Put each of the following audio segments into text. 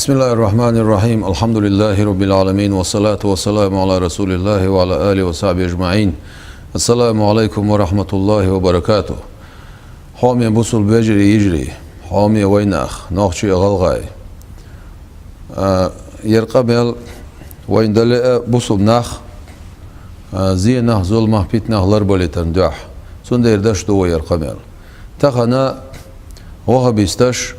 بسم الله الرحمن الرحيم الحمد لله رب العالمين والصلاة والسلام على رسول الله وعلى آله وصحبه أجمعين. السلام عليكم ورحمة الله وبركاته. حامي بوصل بجري يجري حامي ويناخ ناخشي غلغاي يرقبل وين دل بوصل ناخ زي ناخ ظلمه بيت ناخ لربلتن دح سندير دش دو يرقبل تخنا وهبيستش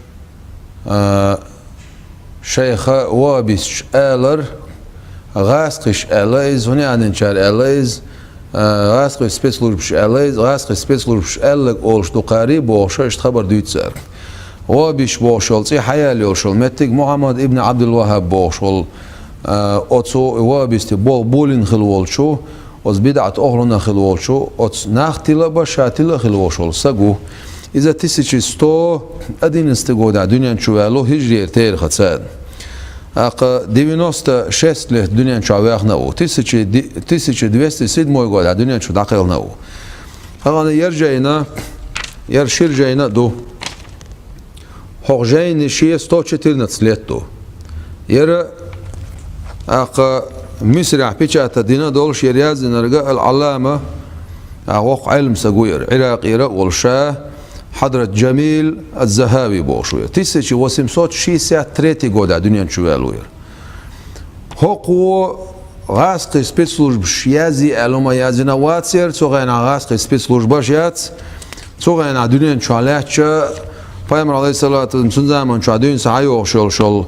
شيخ وابيش آلر غاسقش آليز هني عندنشار آليز غاسق سبيسلوربش آليز غاسق سبيسلوربش آلك أولش دو قريب وشش خبر دويتسر وابيش بوشل تي حيالي وشل متك محمد ابن عبد الوهاب بوشل أتسو وابيستي بولين خلوالشو أز بدعة أهلنا خلوالشو أتس نختلا بشاتلا خلوالشو سجو إذا تسيتش ستو أدين استجودة دنيا شوالو هجري تاريخ ساد أق 96 له دنيا شواه نو تسيتش 200 موي قاعد دنيا شو دقيق نو هذا يرشير جينا دو حقجين شيء 114 لتو ير أق مصر بيجات دينا دولش يرياز نرجع العلامة أوق علم سجوير عراقي والشاه حضرة جميل الذهبي بوشوير تسيتش وسمسوت شي ساعة تريتي قودا دنيا شوالوير هوقو غاسق سبيسلوج بشيازي ألوما يازينا واتسير تغينا غاسق سبيسلوج بشيات تغينا دنيا شوالاتش فايمر عليه الصلاة والسلام من شادين سعيو شل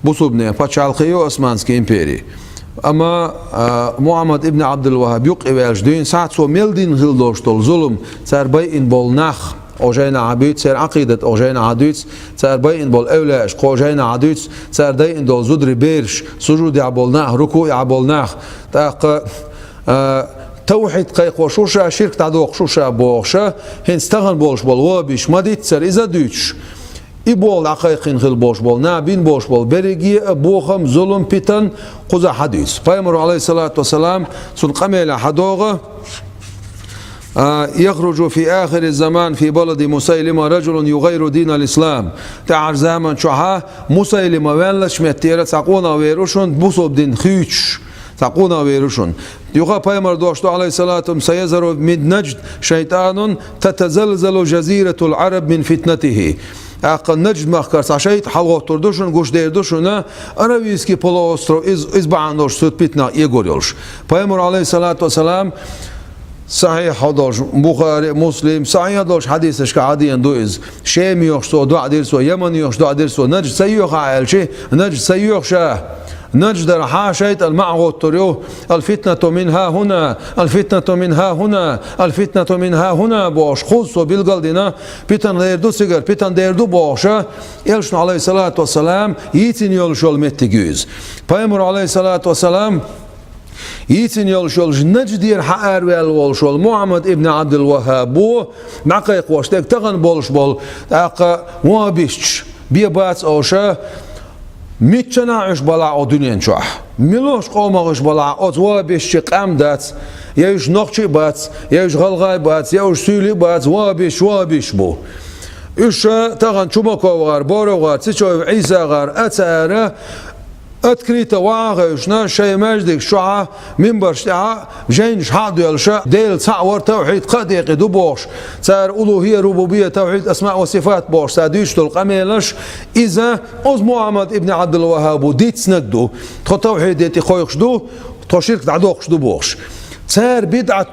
بوصوبني باتشالقيو اسمانسكي امبيري أما محمد ابن عبد الوهاب يقوي الجدين ساعة سو ميلدين غلدوش تول ظلم سار بيئن بول نخ أوجينا عبيد سار عقيدة أوجينا عدويت سار بيئن بول أولاش قوجينا عدويت سار ديئن دول زدري بيرش سجود يعبول نخ ركوع يعبول نخ تاق توحيد قيق وشوشة شرك تعدوق شوشة بوغشة هن استغن بولش بول وابيش مديت سار إذا دوتش إبول عقيقين خل بوش بول نابين بوش بول بريجي بوخم ظلم بيتن قزا حديث فيمر عليه الصلاة والسلام سن قميل حدوغة يخرج في آخر الزمان في بلد مسيلمة رجل يغير دين الإسلام تعر زمن شوها مسيلمة وين لشمتيرة ساقونا ويروشون بوصب دين خيوش ساقونا ويروشون يقول فيمر دوشتو عليه الصلاة والسلام سيزر من نجد شيطان تتزلزل جزيرة العرب من فتنته أقل نجد مخكرس عشيت حلوة تردوشن قوش ديردوشن أراويسكي بولو أسترو إز بعندوش سود بيتنا يقوليولش فيمر عليه الصلاة والسلام صحيح هدوش بخاري مسلم صحيح هدوش حديثش كعاديا دوئز شامي يوشتو دو عديرسو يمن يوشتو عديرسو نجد سيوخ عائلشي نجد سيوخ شاه نجد رحاشيت المعغوط تريو الفتنة منها هنا الفتنة منها هنا الفتنة منها هنا بوش خلصو بالقلدنا بيتن ديردو سيجر بيتن ديردو بوشا يلشن عليه الصلاة والسلام يتن يلشو المتجوز فيمر عليه الصلاة والسلام يتن يلشو نجدير حقار والشول محمد ابن عبد الوهاب بو معقيق واشتك تغن بولش بول اقا وابيش بيبات اوشا ميتشناعش بلا او دنيا شح ملوش قومش بلا او بيش قامدات ياش نقشي بات ياش غلغاي بات ياش سولي بات وابيش بو ايش تغن شمكو غار بورو غار تشو عيسى غار اتاره أتكريت واغشنا شيء مجدك شعا من برشتها جينش حادو يلشا ديل تعور توحيد قديق دوبوش صار ألوهية ربوبية توحيد أسماء وصفات بوش ساديش القميلش إذا أز محمد ابن عبد الوهاب ديت سندو توحيد ديتي خويخش دو شرك تعدوخش دو بوش صار بدعة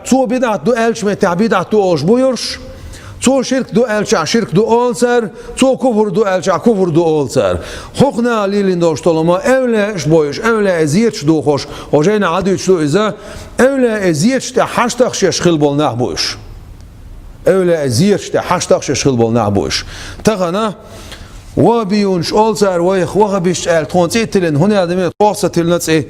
دو ألش متع بدعة دو أوش بويرش تو شرك دو ألشع شرك دو أولسر تو كفر دو ألشع كفر دو أولسر حقنا ليلين دوش طالما أولا إش بويش أولا أزيتش دو خوش وجينا عدوش دو إذا أولا أزيتش تحشتخش يشخل بول نعبوش أولا أزيتش تحشتخش يشخل بول نعبوش تغنى وبيونش أولسر ويخ وغبيش تونسيتلن هنا دمي توصتلنتي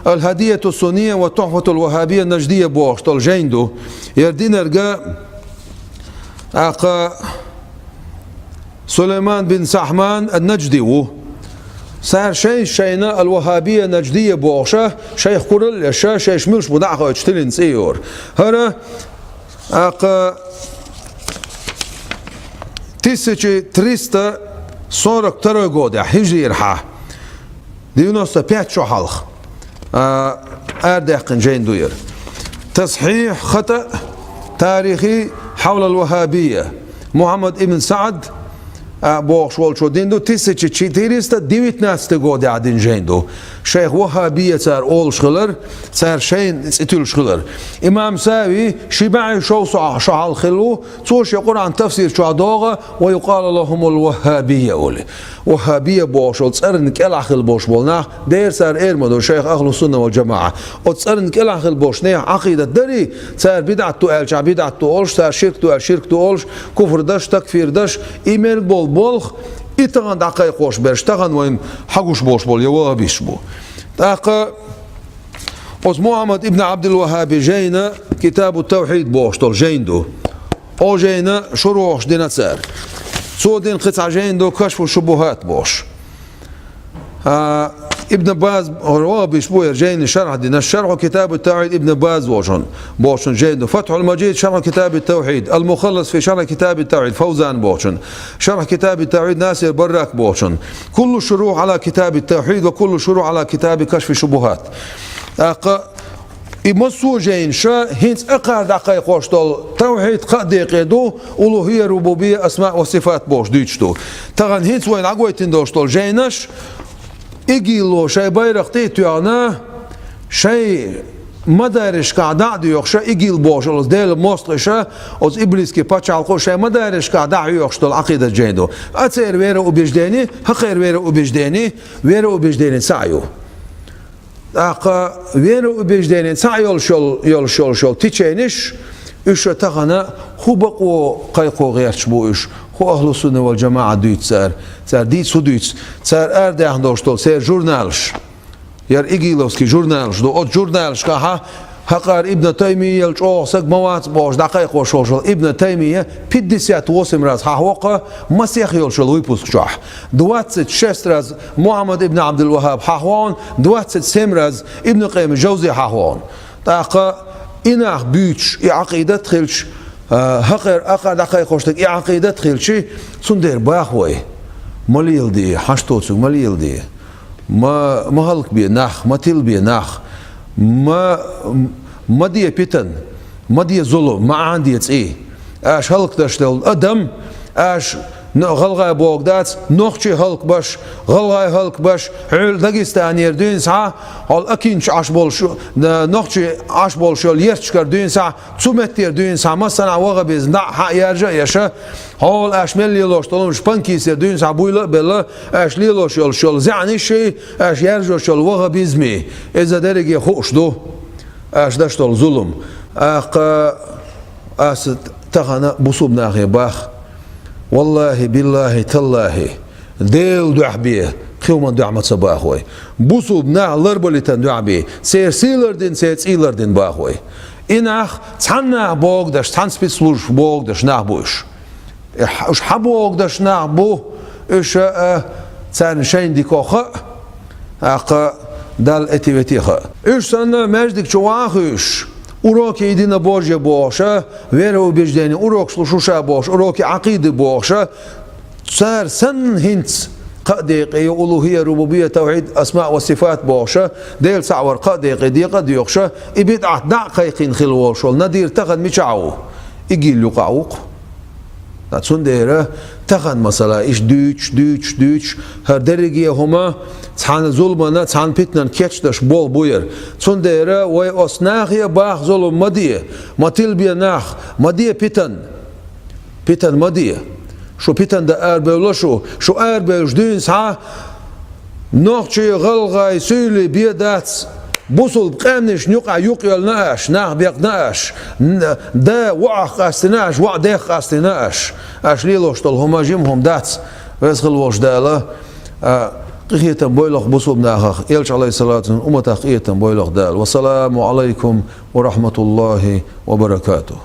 الهدية السنية والتحفة الوهابية النجدية بواشتل جيندو يردين ارجاء سليمان بن سحمان النجدي صار شينا الوهابية النجدية بواشة شيخ كورل الشا شيخ ملش بدعه اتشتلين سيور هرا 1342 года Hijriha 95 شهالخ أرداقن جين دوير تصحيح خطأ تاريخي حول الوهابية محمد ابن سعد بوخش والشو ديندو 1419 года عدين جيندو شيخ وهابية صار أول شغلر صار شين ستيل شغلر إمام ساوي شبعي شو شعال خلو توش يقول عن تفسير شو عدوغة ويقال لهم الوهابية أولي وهابية بوخش وتصرن كلا خل بوش بولنا دير صار إيرمدو شيخ أهل السنة والجماعة وتصرن كلا خل بوش نيح عقيدة دري صار بدعتو ألش بدعتو أولش صار شركتو أولش كفر دش تكفير دش إيمان بولخ إتغان دقاي قوش برش تغان وين حقوش بوش بول يوها بيش بو دقا أوز محمد ابن عبد الوهاب جينا كتاب التوحيد بوش طول جيندو أو جينا شروح دينا تسار صودين قطع جيندو كشف الشبهات بوش ابن باز روابيش بو يرجين شرح دين الشرح كتاب التوحيد ابن باز بوشن جيد فتح المجيد شرح كتاب التوحيد المخلص في شرح كتاب التوحيد فوزان بوشن شرح كتاب التوحيد ناصر براك بوشن كل الشروح على كتاب التوحيد وكل الشروح على كتاب كشف الشبهات يمسو جين شا هنس أقعد دقائق وشتول توحيد قد يقيدو ألوهية ربوبية أسماء وصفات بوش ديتشتو تغن هنس وين عقويتين دوشتول جينش إجيلو شيء بايرقتي تيانا شيء مدارش قاعدة ديوخشة إجيل بوش أوز ديل مستقشة أوز إبليس كي باتشالقو شيء مدارش قاعدة يوخشة العقيدة جيدو أتصير ويرا وبيجديني حقير ويرا وبيجديني سعيو أقا ويرا وبيجديني سعيو يول تيجينش إيش تغنى خبقو قيقو غيرش بو إيش هو أهل السنة والجماعة دويت صار ديت سوديت صار أرده عندوشتول صار جورنالش يار إيجيلوسكي جورنالش دو أوت جورنالش كها هقار ابن تيمية الجوه سق موات باش دقائق وشوشل ابن تيمية 58 راز حقوقه مسيح يلشل ويبوس شح 26 راز محمد ابن عبد الوهاب حقوان 27 راز ابن قيم الجوزي حقوان دقا إناخ بيتش عقيدة تخلش هقر أقعد دقائق وشتك عقيدة تخلشي سندير باخوي مليل دي حشتوتسو مليل دي ما هلك بي ناخ ما تل بي ناخ ما دي بيتن ما دي ظلم ما عندي ايه اش هلك دشتل ادم اش غلغاي بوغدات نوخشي هلك باش غلغاي هلك باش عل داغستان يردين ساعه هل اكينش اش بولشو نوخشي اش بولشو يرشكر دين ساعه تسمت يردين ساعه مثلا وغا بز نا يرجع يشا هول اش ملي لوشتلم شبانكيس يردين ساعه بويلا بلا اش ليلوش يلشول زعني شي اش يرجع شول وغا بزمي اذا درجه خوش دو اش دشتل ظلم اس تغنا بصوبنا غي باخ والله بالله تالله ديل دعبيه خيومن دعمت صباحوي بوسو بنا لربلتن دعبي سير سيلردين سيلردين باخوي إنخ تحنا بوغ داش تحنسبيت سلوش بوغ داش نعبوش إش حبوغ داش نعبو إش تان شين دي كوخا أق دال اتيوتيخا إش سنة مجدك شواخش уроки едино Божье Божье, вера убеждения, урок слушаша Божье, уроки عقيدة Божье, صار سن هنس قديق ألوهية ربوبية توحيد أسماء وصفات Божье, ديل سعور قديق ديقة ديوخشة إبدع دقيقين خلوشول ندير تغن مشعو إجيل يقعوق تسنديره تغن مثلا إيش دوتش هر درجة هما تحن ظلمنا تحن بيتنا كيتش بول بوير تسنديره وي أصناخية باخ ظلم مدية ما تلبي ناخ مدية بيتن مدية شو بيتن ده أربعة شو أربعة جدين ساعة نوخشي غلغاي سيلي بيدات بوصل بقامنش نقع يقيل ناش ناخ بيق ناش دا وع قاستناش وع ديخ قاستناش اش ليلوش طل هما جيمهم دات ويسخل وش دالا قيتا بويلوخ بوصل بناخ يلش عليه الصلاة أمتا قيتا بويلوخ دال والسلام عليكم ورحمة الله وبركاته